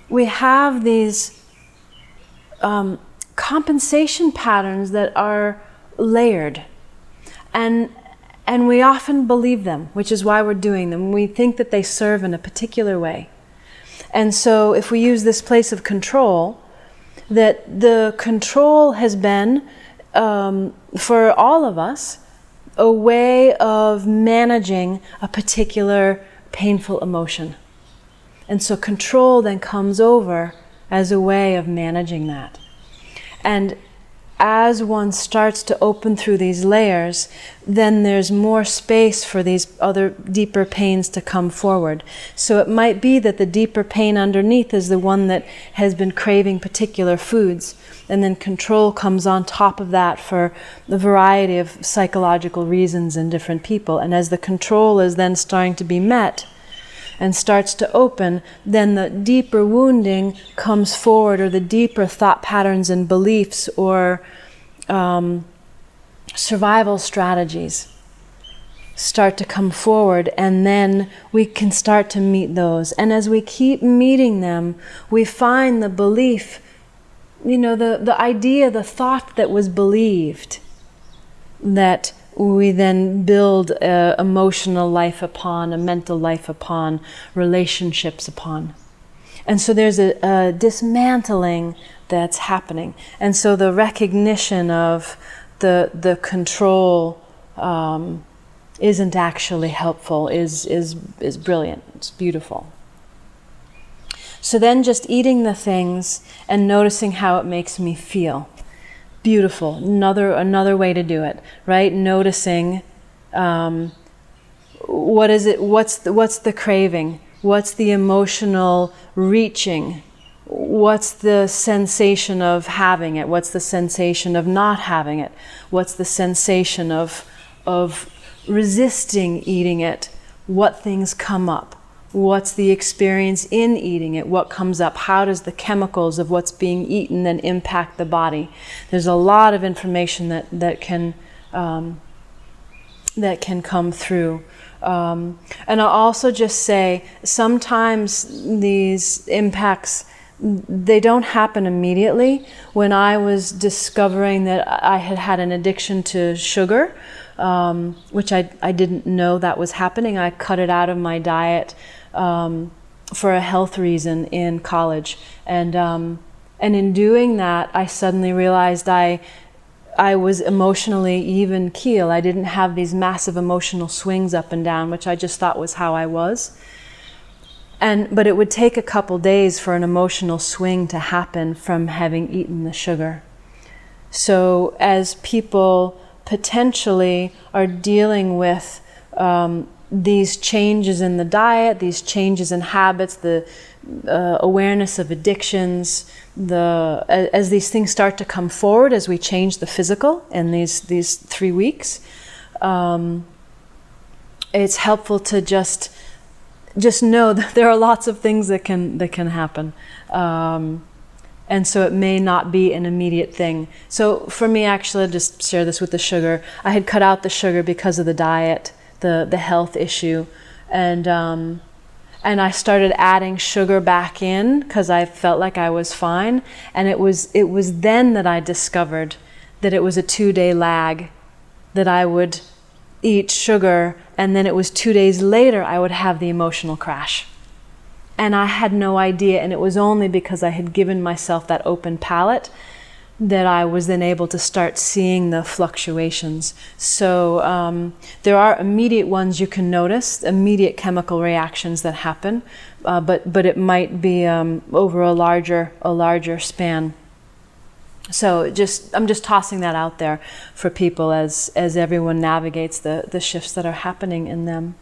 we have these compensation patterns that are layered, and we often believe them, which is why we're doing them. We think that they serve in a particular way. And so if we use this place of control, that the control has been, for all of us, a way of managing a particular painful emotion. And so control then comes over as a way of managing that. And as one starts to open through these layers, then there's more space for these other deeper pains to come forward. So it might be that the deeper pain underneath is the one that has been craving particular foods, and then control comes on top of that for the variety of psychological reasons in different people. And as the control is then starting to be met and starts to open, then the deeper wounding comes forward, or the deeper thought patterns and beliefs, or survival strategies start to come forward, and then we can start to meet those. And as we keep meeting them, we find the belief, the idea, the thought that was believed, that we then build an emotional life upon, a mental life upon, relationships upon. And so there's a dismantling that's happening. And so the recognition of the control isn't actually helpful, is brilliant, it's beautiful. So then just eating the things and noticing how it makes me feel. Beautiful. Another way to do it, right? Noticing what is it? What's the craving? What's the emotional reaching? What's the sensation of having it? What's the sensation of not having it? What's the sensation of resisting eating it? What things come up? What's the experience in eating it? What comes up? How does the chemicals of what's being eaten then impact the body? There's a lot of information that can come through. And I'll also just say, sometimes these impacts, they don't happen immediately. When I was discovering that I had an addiction to sugar, which I didn't know that was happening, I cut it out of my diet for a health reason in college, and in doing that, I suddenly realized I was emotionally even keel. I didn't have these massive emotional swings up and down, which I just thought was how I was. But it would take a couple days for an emotional swing to happen from having eaten the sugar. So as people potentially are dealing with these changes in the diet, these changes in habits, the awareness of addictions, as these things start to come forward, as we change the physical in these 3 weeks, it's helpful to just know that there are lots of things that can happen. And so it may not be an immediate thing. So for me, actually, I'll just share this with the sugar. I had cut out the sugar because of the diet, the health issue, and I started adding sugar back in because I felt like I was fine. And it was then that I discovered that it was a 2-day lag, that I would eat sugar, and then it was 2 days later I would have the emotional crash. And I had no idea, and it was only because I had given myself that open palate that I was then able to start seeing the fluctuations. So there are immediate ones you can notice, immediate chemical reactions that happen, but it might be over a larger span. So I'm just tossing that out there for people as everyone navigates the shifts that are happening in them.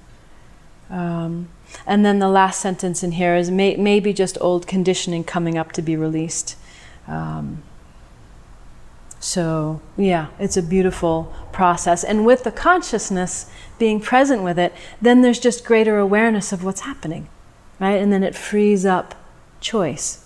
And then the last sentence in here is maybe just old conditioning coming up to be released. So yeah, it's a beautiful process. And with the consciousness being present with it, then there's just greater awareness of what's happening, right? And then it frees up choice.